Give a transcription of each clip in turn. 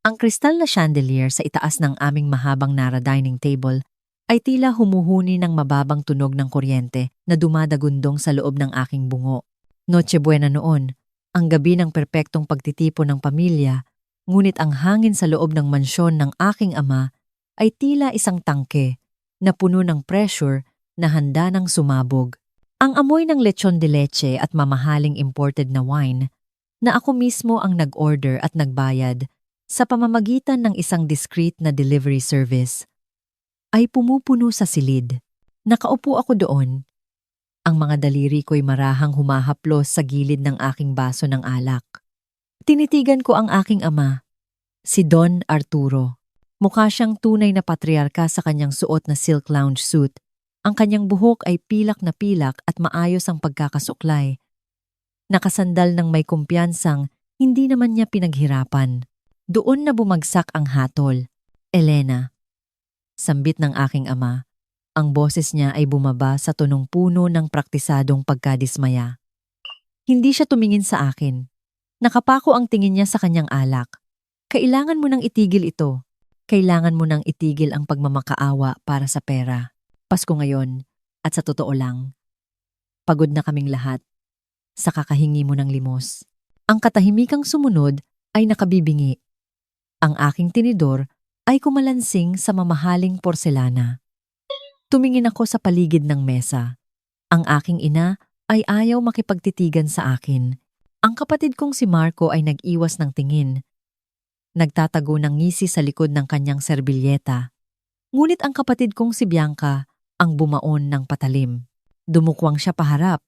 Ang kristal na chandelier sa itaas ng aming mahabang Nara dining table ay tila humuhuni ng mababang tunog ng kuryente na dumadagundong sa loob ng aking bungo. Noche buena noon, ang gabi ng perpektong pagtitipon ng pamilya, ngunit ang hangin sa loob ng mansyon ng aking ama ay tila isang tangke na puno ng pressure na handa ng sumabog. Ang amoy ng lechon de leche at mamahaling imported na wine na ako mismo ang nag-order at nagbayad sa pamamagitan ng isang discreet na delivery service, ay pumupuno sa silid. Nakaupo ako doon. Ang mga daliri ko'y marahang humahaplos sa gilid ng aking baso ng alak. Tinitigan ko ang aking ama, si Don Arturo. Mukha siyang tunay na patriarka sa kanyang suot na silk lounge suit. Ang kanyang buhok ay pilak na pilak at maayos ang pagkakasuklay. Nakasandal ng may kumpiyansang hindi naman niya pinaghirapan. Doon na bumagsak ang hatol. Elena. Sambit ng aking ama. Ang boses niya ay bumaba sa tunong puno ng praktisadong pagkadismaya. Hindi siya tumingin sa akin. Nakapako ang tingin niya sa kanyang alak. Kailangan mo nang itigil ito. Kailangan mo nang itigil ang pagmamakaawa para sa pera. Pasko ngayon, at sa totoo lang, pagod na kaming lahat sa kakahingi mo ng limos. Ang katahimikang sumunod ay nakabibingi. Ang aking tinidor ay kumalansing sa mamahaling porselana. Tumingin ako sa paligid ng mesa. Ang aking ina ay ayaw makipagtitigan sa akin. Ang kapatid kong si Marco ay nag-iwas ng tingin. Nagtatago ng ngisi sa likod ng kanyang serbilyeta. Ngunit ang kapatid kong si Bianca ang bumaon ng patalim. Dumukwang siya paharap.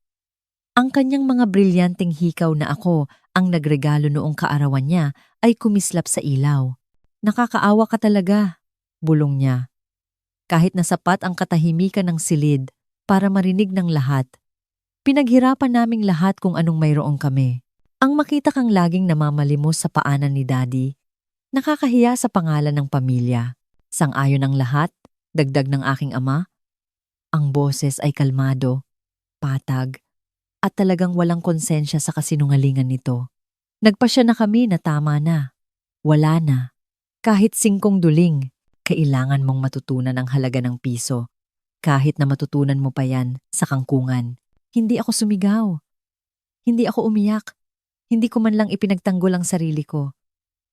Ang kanyang mga brilyanteng hikaw na ako ang nagregalo noong kaarawan niya ay kumislap sa ilaw. Nakakaawa ka talaga, bulong niya. Kahit na sapat ang katahimikan ng silid para marinig ng lahat, pinaghirapan naming lahat kung anong mayroong kami. Ang makita kang laging namamalimos sa paanan ni Daddy, nakakahiya sa pangalan ng pamilya. Sang-ayon ang lahat, dagdag ng aking ama. Ang boses ay kalmado, patag, at talagang walang konsensya sa kasinungalingan nito. Nagpasya na kami na tama na. Wala na. Kahit 5 duling, kailangan mong matutunan ang halaga ng piso. Kahit na matutunan mo pa yan sa kangkungan. Hindi ako sumigaw. Hindi ako umiyak. Hindi ko man lang ipinagtanggol ang sarili ko.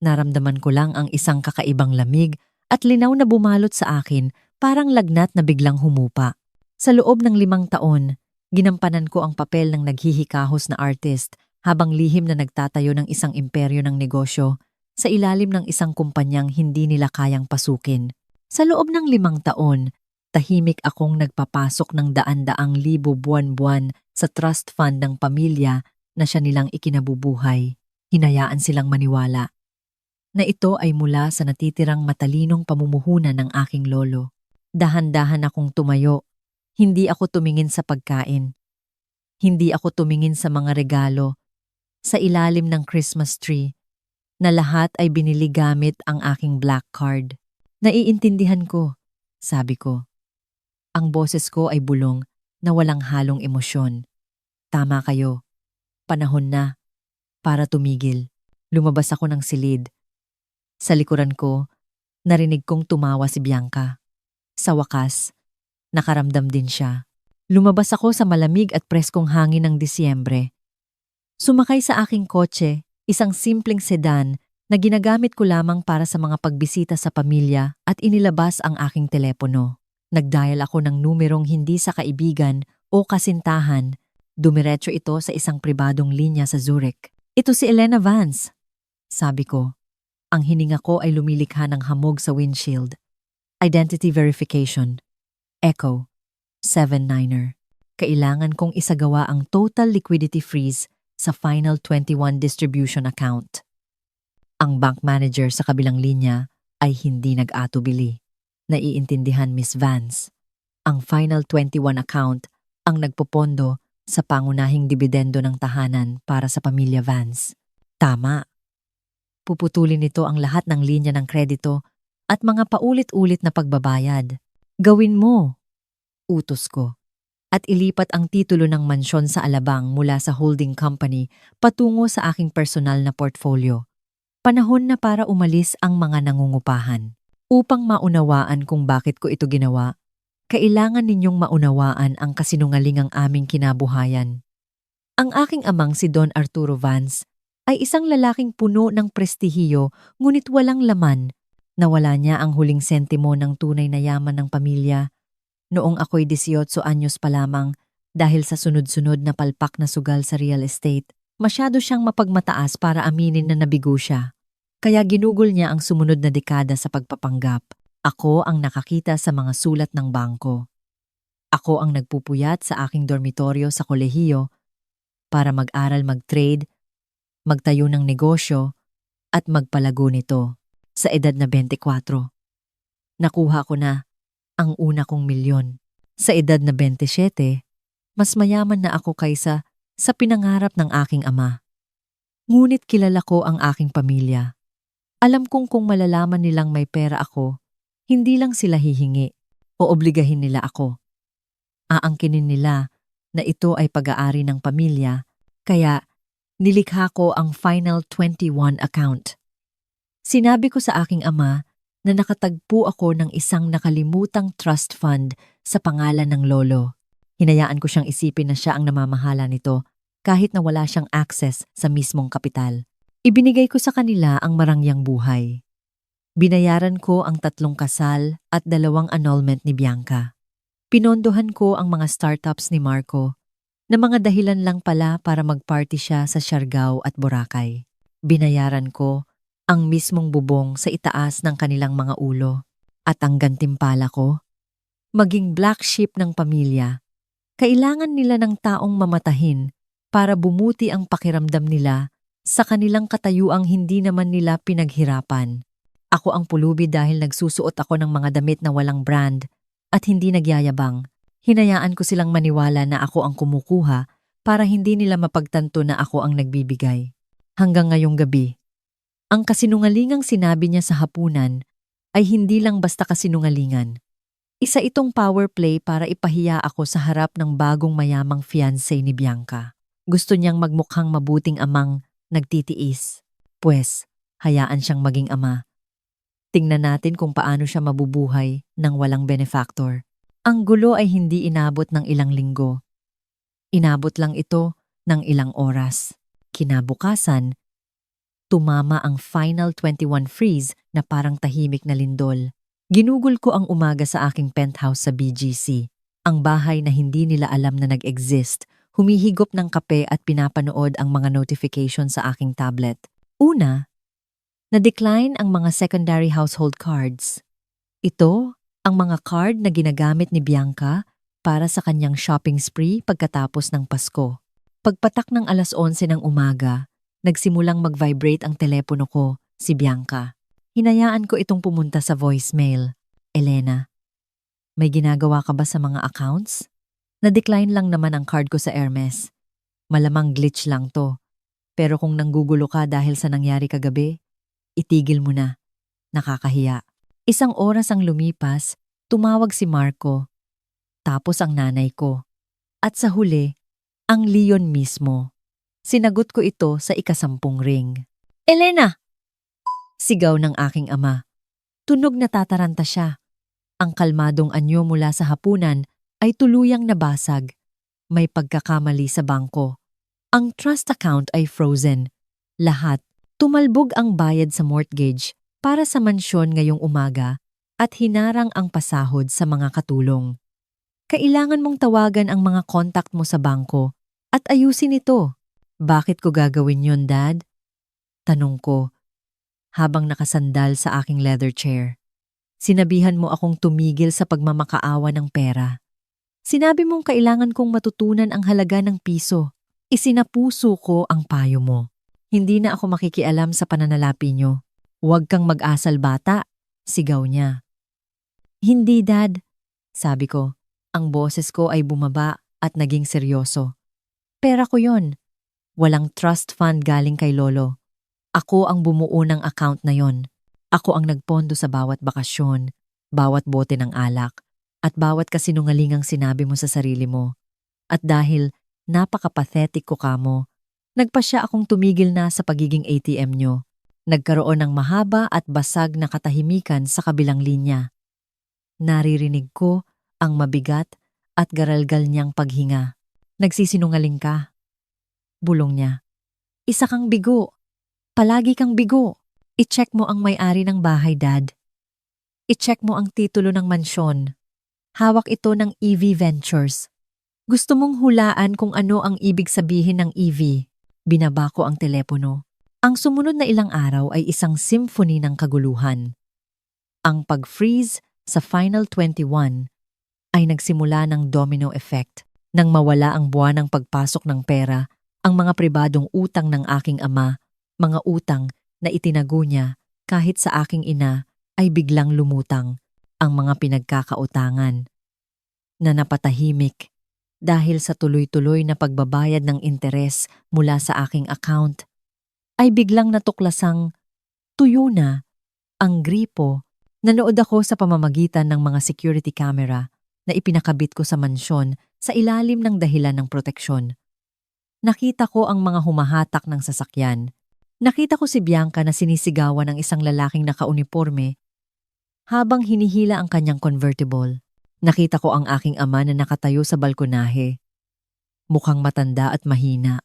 Naramdaman ko lang ang isang kakaibang lamig at linaw na bumalot sa akin, parang lagnat na biglang humupa. Sa loob ng 5 taon, ginampanan ko ang papel ng naghihikahos na artist habang lihim na nagtatayo ng isang imperyo ng negosyo sa ilalim ng isang kumpanyang hindi nila kayang pasukin. Sa loob ng 5 taon, tahimik akong nagpapasok ng daan-daang libo buwan-buwan sa trust fund ng pamilya na siya nilang ikinabubuhay. Hinayaan silang maniwala na ito ay mula sa natitirang matalinong pamumuhunan ng aking lolo. Dahan-dahan akong tumayo. Hindi ako tumingin sa pagkain. Hindi ako tumingin sa mga regalo, sa ilalim ng Christmas tree, na lahat ay binili gamit ang aking black card. Naiintindihan ko, sabi ko. Ang boses ko ay bulong na walang halong emosyon. Tama kayo. Panahon na para tumigil. Lumabas ako ng silid. Sa likuran ko, narinig kong tumawa si Bianca. Sa wakas, nakaramdam din siya. Lumabas ako sa malamig at preskong hangin ng Disyembre. Sumakay sa aking kotse, isang simpleng sedan na ginagamit ko lamang para sa mga pagbisita sa pamilya, at inilabas ang aking telepono. Nagdial ako ng numerong hindi sa kaibigan o kasintahan. Dumiretso ito sa isang pribadong linya sa Zurich. Ito si Elena Vance, sabi ko. Ang hininga ko ay lumilikha ng hamog sa windshield. Identity verification. Echo. 7-9er. Kailangan kong isagawa ang total liquidity freeze sa Final 21 distribution account. Ang bank manager sa kabilang linya ay hindi nag-atubili. Naiintindihan, Miss Vance. Ang Final 21 account ang nagpopondo sa pangunahing dibidendo ng tahanan para sa pamilya Vance. Tama. Puputulin nito ang lahat ng linya ng kredito at mga paulit-ulit na pagbabayad. Gawin mo, utos ko. At ilipat ang titulo ng mansyon sa Alabang mula sa holding company patungo sa aking personal na portfolio. Panahon na para umalis ang mga nangungupahan. Upang maunawaan kung bakit ko ito ginawa, kailangan ninyong maunawaan ang kasinungalingang aming kinabuhayan. Ang aking amang si Don Arturo Vance ay isang lalaking puno ng prestihiyo ngunit walang laman. Nawala niya ang huling sentimo ng tunay na yaman ng pamilya noong ako'y 18 anyos pa lamang dahil sa sunod-sunod na palpak na sugal sa real estate. Masyado siyang mapagmataas para aminin na nabigo siya. Kaya ginugol niya ang sumunod na dekada sa pagpapanggap. Ako ang nakakita sa mga sulat ng bangko. Ako ang nagpupuyat sa aking dormitoryo sa kolehiyo para mag-aral, mag-trade, magtayo ng negosyo at magpalago nito sa edad na 24. Nakuha ko na ang una kong milyon. Sa edad na 27, mas mayaman na ako kaysa sa pinangarap ng aking ama. Ngunit kilala ko ang aking pamilya. Alam kong kung malalaman nilang may pera ako, hindi lang sila hihingi o obligahin nila ako. Aangkinin nila na ito ay pag-aari ng pamilya, kaya nilikha ko ang Final 21 account. Sinabi ko sa aking ama na nakatagpo ako ng isang nakalimutang trust fund sa pangalan ng lolo. Hinayaan ko siyang isipin na siya ang namamahala nito kahit na wala siyang access sa mismong kapital. Ibinigay ko sa kanila ang marangyang buhay. Binayaran ko ang 3 kasal at 2 annulment ni Bianca. Pinondohan ko ang mga startups ni Marco na mga dahilan lang pala para magparty siya sa Siargao at Boracay. Binayaran ko ang mismong bubong sa itaas ng kanilang mga ulo at ang gantimpala ko, maging black sheep ng pamilya. Kailangan nila ng taong mamatahin para bumuti ang pakiramdam nila sa kanilang katayuang hindi naman nila pinaghirapan. Ako ang pulubi dahil nagsusuot ako ng mga damit na walang brand at hindi nagyayabang. Hinayaan ko silang maniwala na ako ang kumukuha para hindi nila mapagtanto na ako ang nagbibigay. Hanggang ngayong gabi, ang kasinungalingang sinabi niya sa hapunan ay hindi lang basta kasinungalingan. Isa itong power play para ipahiya ako sa harap ng bagong mayamang fiancé ni Bianca. Gusto niyang magmukhang mabuting amang nagtitiis. Pwes, hayaan siyang maging ama. Tingnan natin kung paano siya mabubuhay nang walang benefactor. Ang gulo ay hindi inabot ng ilang linggo. Inabot lang ito ng ilang oras. Kinabukasan, tumama ang Final 21 freeze na parang tahimik na lindol. Ginugol ko ang umaga sa aking penthouse sa BGC. Ang bahay na hindi nila alam na nag-exist, humihigop ng kape at pinapanood ang mga notification sa aking tablet. Una, na-decline ang mga secondary household cards. Ito, ang mga card na ginagamit ni Bianca para sa kanyang shopping spree pagkatapos ng Pasko. Pagpatak ng 11:00 ng umaga, nagsimulang mag-vibrate ang telepono ko, si Bianca. Hinayaan ko itong pumunta sa voicemail. Elena, may ginagawa ka ba sa mga accounts? Na-decline lang naman ang card ko sa Hermes. Malamang glitch lang to. Pero kung nanggugulo ka dahil sa nangyari kagabi, itigil mo na. Nakakahiya. 1 oras ang lumipas, tumawag si Marco. Tapos ang nanay ko. At sa huli, ang Leon mismo. Sinagot ko ito sa ika-10 ring. Elena! Sigaw ng aking ama. Tunog na tataranta siya. Ang kalmadong anyo mula sa hapunan ay tuluyang nabasag. May pagkakamali sa bangko. Ang trust account ay frozen. Lahat. Tumalbog ang bayad sa mortgage para sa mansyon ngayong umaga at hinarang ang pasahod sa mga katulong. Kailangan mong tawagan ang mga contact mo sa bangko at ayusin ito. Bakit ko gagawin yon, Dad? Tanong ko habang nakasandal sa aking leather chair. Sinabihan mo akong tumigil sa pagmamakaawa ng pera. Sinabi mong kailangan kong matutunan ang halaga ng piso. Isinapuso ko ang payo mo. Hindi na ako makikialam sa pananalapi nyo. Huwag kang mag-asal bata, sigaw niya. Hindi, Dad, sabi ko. Ang boses ko ay bumaba at naging seryoso. Pera ko yon. Walang trust fund galing kay Lolo. Ako ang bumuo ng account na yon. Ako ang nagpondo sa bawat bakasyon, bawat bote ng alak, at bawat kasinungalingang sinabi mo sa sarili mo. At dahil napaka-pathetic ko kamo, nagpasya akong tumigil na sa pagiging ATM nyo. Nagkaroon ng mahaba at basag na katahimikan sa kabilang linya. Naririnig ko ang mabigat at garalgal niyang paghinga. Nagsisinungaling ka. Bulong niya. Isa kang bigo. Palagi kang bigo. I-check mo ang may-ari ng bahay, Dad. I-check mo ang titulo ng mansyon. Hawak ito ng EV Ventures. Gusto mong hulaan kung ano ang ibig sabihin ng EV. Binaba ko ang telepono. Ang sumunod na ilang araw ay isang symphony ng kaguluhan. Ang pag-freeze sa Final 21 ay nagsimula ng domino effect. Nang mawala ang buwan ng pagpasok ng pera, ang mga pribadong utang ng aking ama, mga utang na itinago niya kahit sa aking ina, ay biglang lumutang. Ang mga pinagkakautangan na napatahimik dahil sa tuloy-tuloy na pagbabayad ng interes mula sa aking account, ay biglang natuklasang tuyo na ang gripo. Nanood ako sa pamamagitan ng mga security camera na ipinakabit ko sa mansyon sa ilalim ng dahilan ng proteksyon. Nakita ko ang mga humahatak ng sasakyan. Nakita ko si Bianca na sinisigawan ng isang lalaking nakauniporme habang hinihila ang kanyang convertible. Nakita ko ang aking ama na nakatayo sa balkonahe. Mukhang matanda at mahina.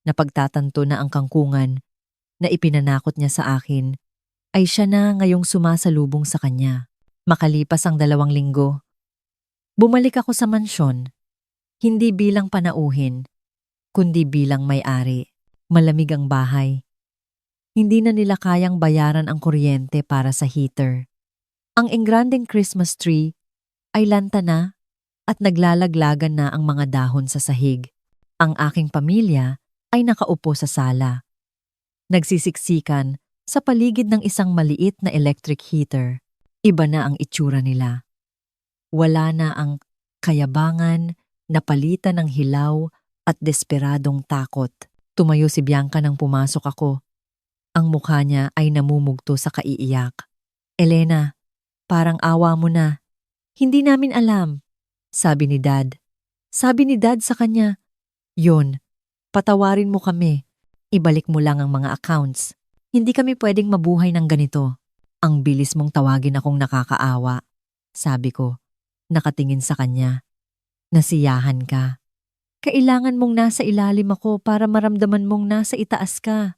Napagtatanto na ang kangkungan na ipinanakot niya sa akin ay siya na ngayong sumasalubong sa kanya. Makalipas ang 2 linggo, bumalik ako sa mansyon, hindi bilang panauhin, kundi bilang may-ari. Malamig ang bahay. Hindi na nila kayang bayaran ang kuryente para sa heater. Ang engrandeng Christmas tree ay lanta na at naglalaglagan na ang mga dahon sa sahig. Ang aking pamilya ay nakaupo sa sala. Nagsisiksikan sa paligid ng isang maliit na electric heater. Iba na ang itsura nila. Wala na ang kayabangan, napalitan ng hilaw at desperadong takot. Tumayo si Bianca nang pumasok ako. Ang mukha niya ay namumugto sa kaiiyak. Elena, parang awa mo na. Hindi namin alam, sabi ni Dad. Sabi ni Dad sa kanya, "Yon, patawarin mo kami. Ibalik mo lang ang mga accounts. Hindi kami pwedeng mabuhay ng ganito." Ang bilis mong tawagin akong nakakaawa, sabi ko, nakatingin sa kanya. Nasiyahan ka. Kailangan mong nasa ilalim ako para maramdaman mong nasa itaas ka.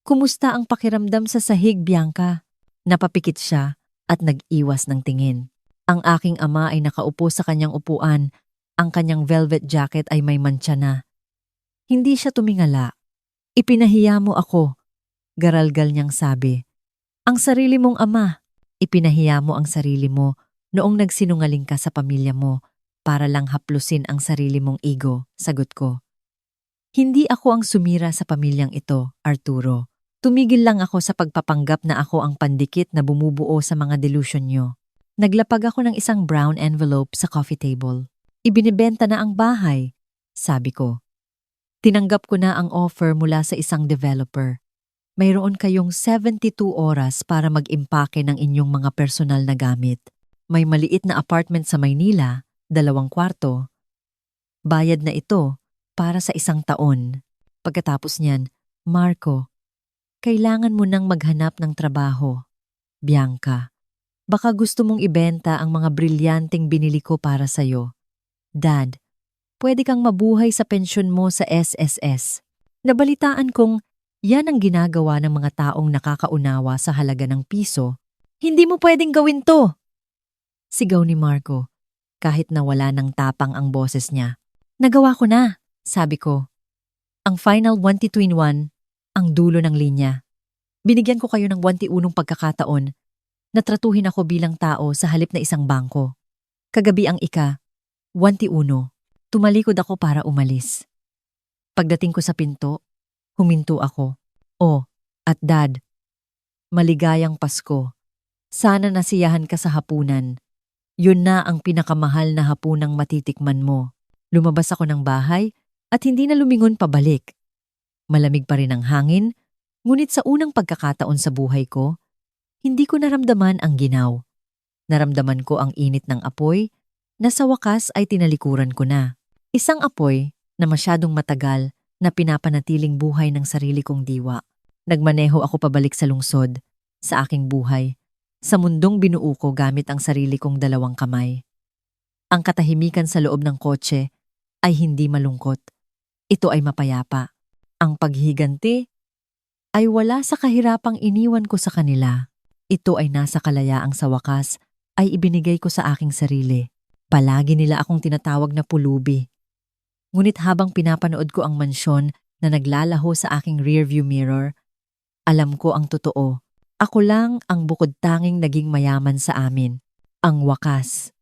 Kumusta ang pakiramdam sa sahig, Bianca? Napapikit siya at nag-iwas ng tingin. Ang aking ama ay nakaupo sa kanyang upuan. Ang kanyang velvet jacket ay may mantsa na. Hindi siya tumingala. Ipinahiya mo ako, garalgal niyang sabi. Ang sarili mong ama. Ipinahiya mo ang sarili mo noong nagsinungaling ka sa pamilya mo para lang haplusin ang sarili mong ego, sagot ko. Hindi ako ang sumira sa pamilyang ito, Arturo. Tumigil lang ako sa pagpapanggap na ako ang pandikit na bumubuo sa mga delusion nyo. Naglapag ako ng isang brown envelope sa coffee table. Ibinibenta na ang bahay, sabi ko. Tinanggap ko na ang offer mula sa isang developer. Mayroon kayong 72 oras para mag-impake ng inyong mga personal na gamit. May maliit na apartment sa Maynila, 2 kwarto. Bayad na ito para sa 1 taon. Pagkatapos niyan, Marco, kailangan mo nang maghanap ng trabaho. Bianca, baka gusto mong ibenta ang mga brilyanteng binili ko para sa'yo. Dad, pwede kang mabuhay sa pensyon mo sa SSS. Nabalitaan kong yan ang ginagawa ng mga taong nakakaunawa sa halaga ng piso. Hindi mo pwedeng gawin to! Sigaw ni Marco, kahit na wala ng tapang ang boses niya. Nagawa ko na, sabi ko. Ang final 1-2-in-1, ang dulo ng linya. Binigyan ko kayo ng 21 pagkakataon na tratuhin ako bilang tao sa halip na isang bangko. Kagabi ang 21. Tumalikod ako para umalis. Pagdating ko sa pinto, huminto ako. Oh, at Dad, maligayang Pasko. Sana nasiyahan ka sa hapunan. Yun na ang pinakamahal na hapunang matitikman mo. Lumabas ako ng bahay at hindi na lumingon pabalik. Malamig pa rin ang hangin, ngunit sa unang pagkakataon sa buhay ko, hindi ko naramdaman ang ginaw. Naramdaman ko ang init ng apoy na sa wakas ay tinalikuran ko na. Isang apoy na masyadong matagal na pinapanatiling buhay ng sarili kong diwa. Nagmaneho ako pabalik sa lungsod, sa aking buhay, sa mundong binuo ko gamit ang sarili kong dalawang kamay. Ang katahimikan sa loob ng kotse ay hindi malungkot. Ito ay mapayapa. Ang paghiganti ay wala sa kahirapang iniwan ko sa kanila. Ito ay nasa kalayaang sa wakas ay ibinigay ko sa aking sarili. Palagi nila akong tinatawag na pulubi. Ngunit habang pinapanood ko ang mansyon na naglalaho sa aking rearview mirror, alam ko ang totoo. Ako lang ang bukod tanging naging mayaman sa amin. Ang wakas.